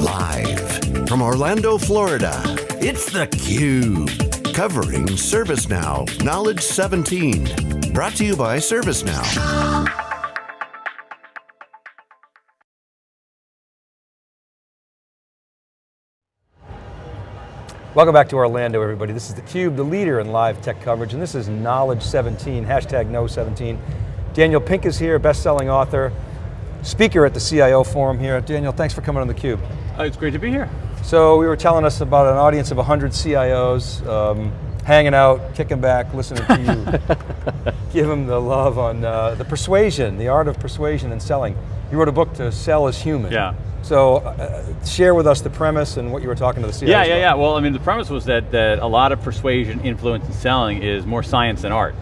Live from Orlando, Florida, it's theCUBE. Covering ServiceNow Knowledge 17. Brought to you by ServiceNow. Welcome back to Orlando, everybody. This is theCUBE, the leader in live tech coverage, and this is Knowledge 17, hashtag Know17. Daniel Pink is here, best-selling author, speaker at the CIO Forum here. Daniel, thanks for coming on theCUBE. It's great to be here. So you were telling us about an audience of 100 CIOs, hanging out, kicking back, listening to you. Give them the love on the persuasion, the art of persuasion and selling. You wrote a book, To Sell is Human. Yeah. So share with us the premise and what you were talking to the CIOs about. Yeah. Well, I mean, the premise was that a lot of persuasion, influence, and selling is more science than art.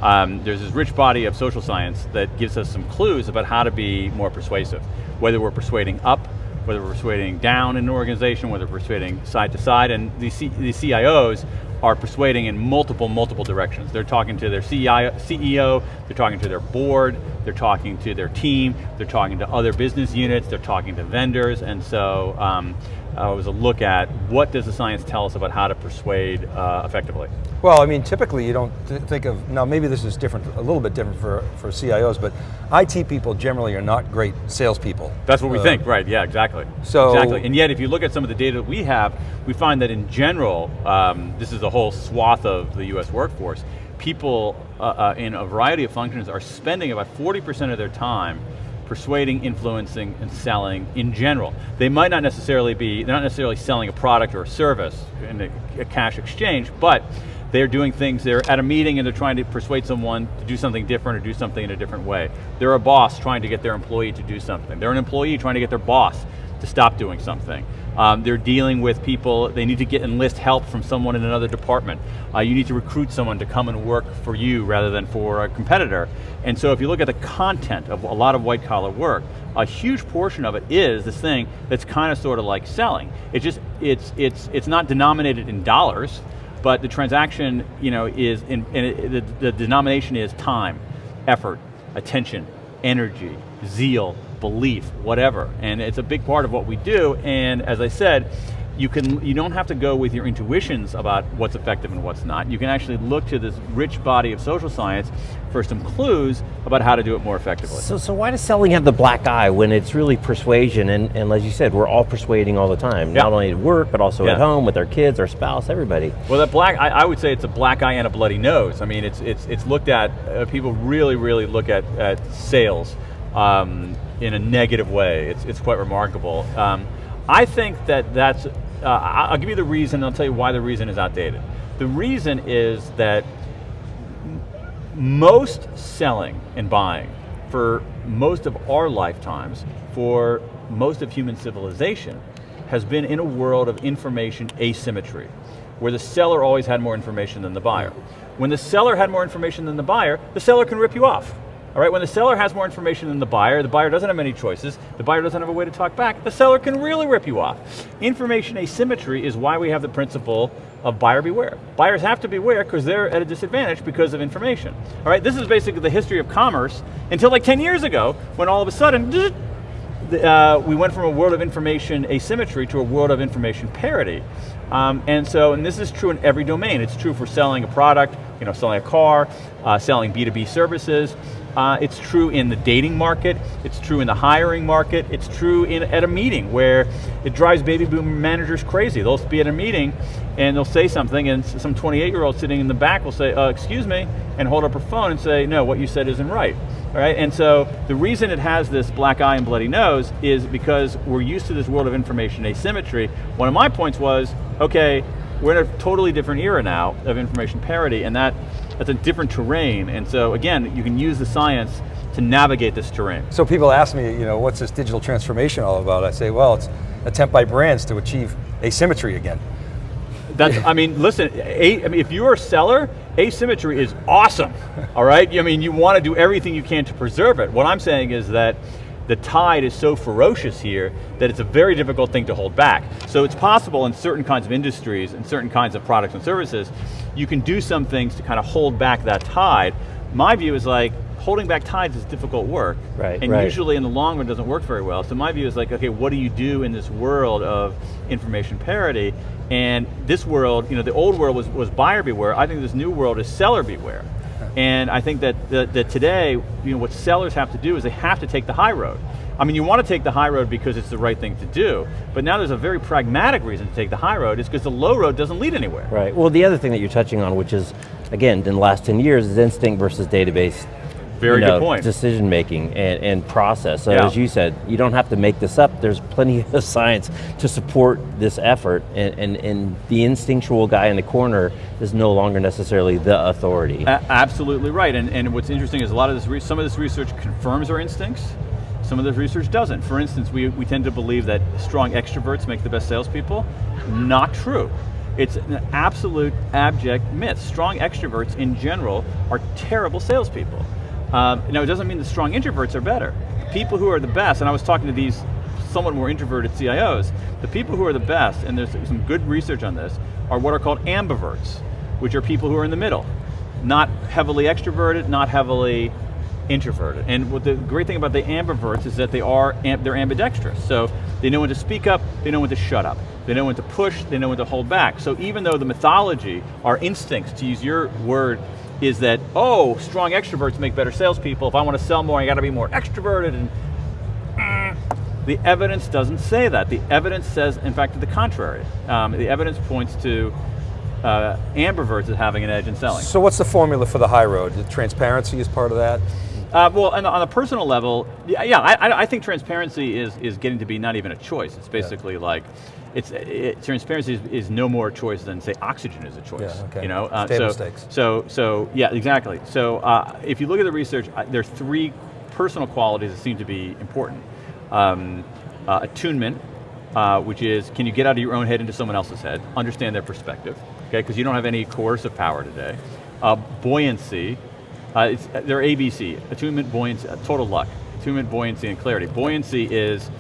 There's this rich body of social science that gives us some clues about how to be more persuasive. Whether we're persuading up, whether we're persuading down in an organization, whether we're persuading side to side, and these CIOs are persuading in multiple directions. They're talking to their CEO, they're talking to their board, they're talking to their team, they're talking to other business units, they're talking to vendors, and so it was a look at what does the science tell us about how to persuade effectively. Well, I mean, typically you don't think of, now maybe this is different, a little bit different for CIOs, but IT people generally are not great salespeople. That's what we think, right, yeah, exactly. Exactly, and yet if you look at some of the data that we have, we find that in general, this is the whole swath of the US workforce, people in a variety of functions are spending about 40% of their time persuading, influencing, and selling in general. They might not necessarily be, they're not necessarily selling a product or a service in a cash exchange, but they're doing things, they're at a meeting and they're trying to persuade someone to do something different or do something in a different way. They're a boss trying to get their employee to do something. They're an employee trying to get their boss to stop doing something. They're dealing with people, they need to enlist help from someone in another department. You need to recruit someone to come and work for you rather than for a competitor. And so if you look at the content of a lot of white collar work, a huge portion of it is this thing that's kind of sort of like selling. It's just, it's not denominated in dollars, but the transaction, is, the denomination is time, effort, attention, energy, zeal, belief, whatever. And it's a big part of what we do, and as I said, you don't have to go with your intuitions about what's effective and what's not. You can actually look to this rich body of social science for some clues about how to do it more effectively. So why does selling have the black eye when it's really persuasion, and as you said, we're all persuading all the time, not only at work, but also at home with our kids, our spouse, everybody. Well, that I would say it's a black eye and a bloody nose. I mean, it's looked at, people really look at sales in a negative way. It's quite remarkable. I think that's, I'll give you the reason, I'll tell you why the reason is outdated. The reason is that most selling and buying for most of our lifetimes, for most of human civilization, has been in a world of information asymmetry, where the seller always had more information than the buyer. When the seller had more information than the seller can rip you off. All right, when the seller has more information than the buyer doesn't have many choices, the buyer doesn't have a way to talk back, the seller can really rip you off. Information asymmetry is why we have the principle of buyer beware. Buyers have to beware because they're at a disadvantage because of information. All right, this is basically the history of commerce until like 10 years ago, when all of a sudden, we went from a world of information asymmetry to a world of information parity. And this is true in every domain. It's true for selling a product, selling a car, selling B2B services. It's true in the dating market, it's true in the hiring market, it's true at a meeting where it drives baby boomer managers crazy. They'll be at a meeting and they'll say something and some 28-year-old sitting in the back will say, excuse me, and hold up her phone and say, no, what you said isn't right. All right, and so the reason it has this black eye and bloody nose is because we're used to this world of information asymmetry. One of my points was, okay, we're in a totally different era now of information parity, and that's a different terrain, and so again, you can use the science to navigate this terrain. So people ask me, what's this digital transformation all about? I say, well, it's an attempt by brands to achieve asymmetry again. I mean, listen, if you're a seller, asymmetry is awesome, all right? I mean, you want to do everything you can to preserve it. What I'm saying is that the tide is so ferocious here that it's a very difficult thing to hold back. So it's possible in certain kinds of industries and certain kinds of products and services, you can do some things to kind of hold back that tide. My view is like, holding back tides is difficult work. Right, and right. usually in the long run doesn't work very well. So my view is like, okay, what do you do in this world of information parity? And this world, you know, the old world was buyer beware. I think this new world is seller beware. And I think that today, you know, what sellers have to do is they have to take the high road. I mean, you want to take the high road because it's the right thing to do, but now there's a very pragmatic reason to take the high road, is because the low road doesn't lead anywhere. Right, well the other thing that you're touching on, which is, again, in the last 10 years, is instinct versus database. Very good point. Decision making and process. So Yeah. as you said, you don't have to make this up. There's plenty of science to support this effort, and the instinctual guy in the corner is no longer necessarily the authority. Absolutely right, and what's interesting is a lot of this, some of this research confirms our instincts, some of this research doesn't. For instance, we tend to believe that strong extroverts make the best salespeople. Not true. It's an absolute abject myth. Strong extroverts in general are terrible salespeople. Now it doesn't mean the strong introverts are better. The people who are the best, and I was talking to these somewhat more introverted CIOs, the people who are the best, and there's some good research on this, are what are called ambiverts, which are people who are in the middle. Not heavily extroverted, not heavily introverted. And what the great thing about the ambiverts is that they're ambidextrous. So they know when to speak up, they know when to shut up. They know when to push, they know when to hold back. So even though the mythology, our instincts, to use your word, is that, oh, strong extroverts make better salespeople. If I want to sell more, I got to be more extroverted. And the evidence doesn't say that. The evidence says, in fact, to the contrary. The evidence points to ambiverts as having an edge in selling. So what's the formula for the high road? Transparency is part of that? Well, on a personal level, I think transparency is getting to be not even a choice. It's basically like, transparency is no more a choice than, say, oxygen is a choice. Yeah, okay. You know, table stakes. So yeah, exactly. So if you look at the research, there are 3 personal qualities that seem to be important. Attunement, which is, can you get out of your own head into someone else's head, understand their perspective, okay? Because you don't have any coercive power today. Buoyancy. They're ABC, attunement, buoyancy, total luck. Attunement, buoyancy, and clarity. Buoyancy is,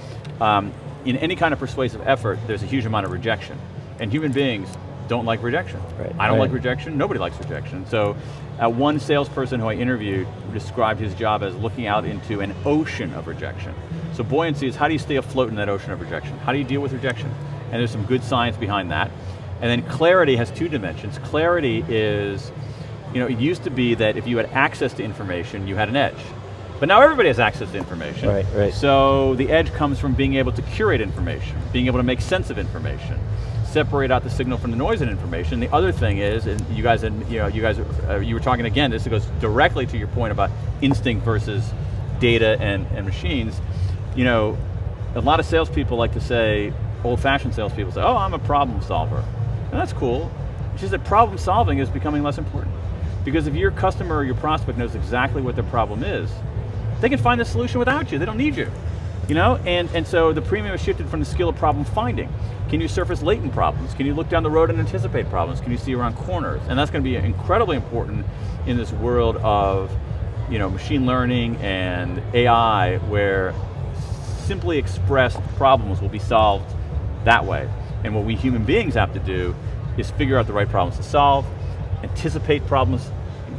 in any kind of persuasive effort, there's a huge amount of rejection. And human beings don't like rejection. Right. I don't like rejection, nobody likes rejection. So one salesperson who I interviewed described his job as looking out into an ocean of rejection. So buoyancy is, how do you stay afloat in that ocean of rejection? How do you deal with rejection? And there's some good science behind that. And then clarity has 2 dimensions. Clarity is, you know, it used to be that if you had access to information, you had an edge. But now everybody has access to information. Right, right. So the edge comes from being able to curate information, being able to make sense of information, separate out the signal from the noise in information. The other thing is, and you were talking again, this goes directly to your point about instinct versus data and machines. You know, a lot of salespeople like to say, old-fashioned salespeople say, oh, I'm a problem solver. And that's cool. It's just that problem solving is becoming less important. Because if your customer or your prospect knows exactly what their problem is, they can find the solution without you, they don't need you. You know, and so the premium has shifted from the skill of problem finding. Can you surface latent problems? Can you look down the road and anticipate problems? Can you see around corners? And that's going to be incredibly important in this world of, you know, machine learning and AI, where simply expressed problems will be solved that way. And what we human beings have to do is figure out the right problems to solve, anticipate problems,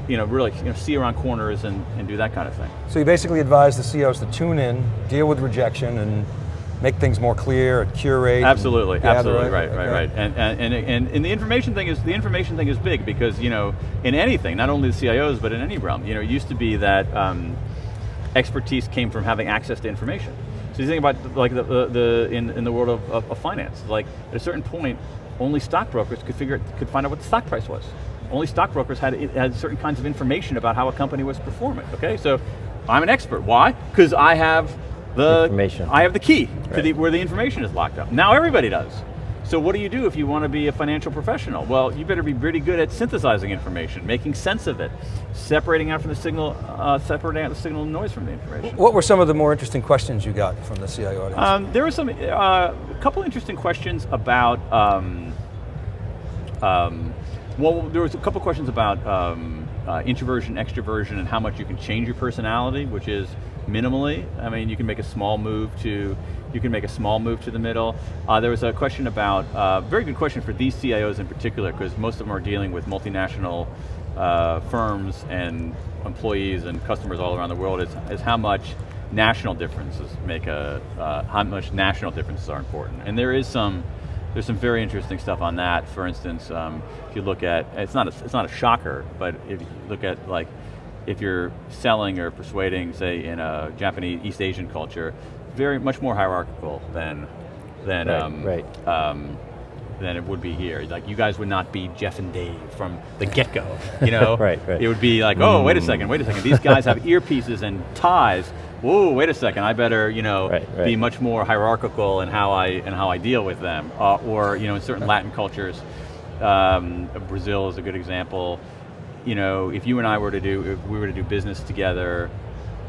you know, really, you know, see around corners and do that kind of thing. So you basically advise the CEOs to tune in, deal with rejection, and make things more clear and curate. Absolutely, absolutely, right. Right. And the information thing is big, because, you know, in anything, not only the CIOs but in any realm, you know, it used to be that expertise came from having access to information. So you think about, like, in the world of finance, like at a certain point, only stockbrokers could find out what the stock price was. Only stockbrokers had certain kinds of information about how a company was performing. Okay, so I'm an expert. Why? Because I have the information. I have the key to Right. where the information is locked up. Now everybody does. So what do you do if you want to be a financial professional? Well, you better be pretty good at synthesizing information, making sense of it, separating out the signal and noise from the information. What were some of the more interesting questions you got from the CIO audience? There were some, a couple interesting questions about, well, there was a couple questions about introversion, extroversion, and how much you can change your personality, which is minimally. I mean, you can make a small move to the middle. There was a question about, very good question for these CIOs in particular, because most of them are dealing with multinational firms and employees and customers all around the world is how much national differences how much national differences are important. And there's some very interesting stuff on that. For instance, if you look at, it's not a shocker, but if you look at like, if you're selling or persuading, say in a Japanese, East Asian culture, very much more hierarchical than it would be here. Like, you guys would not be Jeff and Dave from the get-go, you know? Right. It would be like, oh, wait a second, these guys have earpieces and ties. Whoa, wait a second, I better, be much more hierarchical in how I deal with them. Or, in certain Latin cultures, Brazil is a good example. If you and I were to do business together,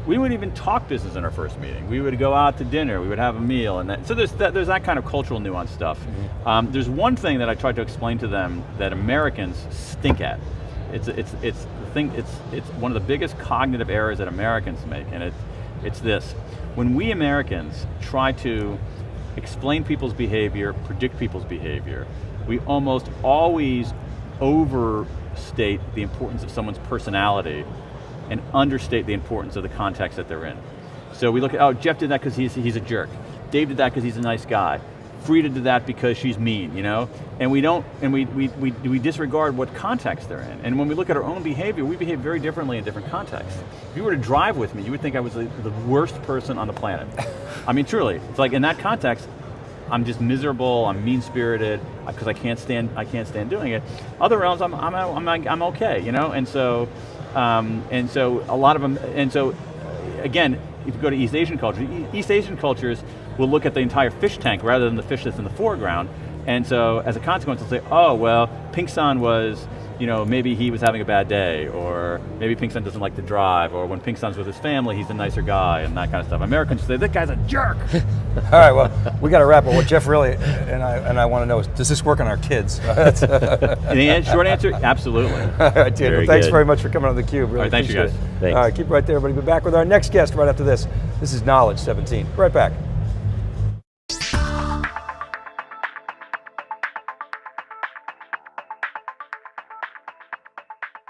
we wouldn't even talk business in our first meeting. We would go out to dinner, we would have a meal, so there's that kind of cultural nuance stuff. Mm-hmm. There's one thing that I tried to explain to them that Americans stink at. It's one of the biggest cognitive errors that Americans make, and it's this. When we Americans try to explain people's behavior, predict people's behavior, we almost always overstate the importance of someone's personality and understate the importance of the context that they're in. So we look at, oh, Jeff did that because he's a jerk. Dave did that because he's a nice guy. Frida did that because she's mean, And we disregard what context they're in. And when we look at our own behavior, we behave very differently in different contexts. If you were to drive with me, you would think I was the worst person on the planet. I mean, truly, it's like in that context, I'm just miserable, I'm mean-spirited, because I can't stand doing it. Other realms, I'm okay, And so a lot of them, again, if you go to East Asian cultures will look at the entire fish tank rather than the fish that's in the foreground. And so as a consequence, they'll say, oh, well, Pink-san was, maybe he was having a bad day, or maybe Pink-san doesn't like to drive, or when Pink-san's with his family, he's a nicer guy, and that kind of stuff. Americans say, that guy's a jerk. All right, well, we got to wrap up. What Jeff really, and I want to know is, does this work on our kids? The short answer, absolutely. All right, dude, well, thanks very much for coming on theCUBE. Really all right, thanks you guys. All right, keep it right there, everybody. We'll be back with our next guest right after this. This is Knowledge 17. Right back.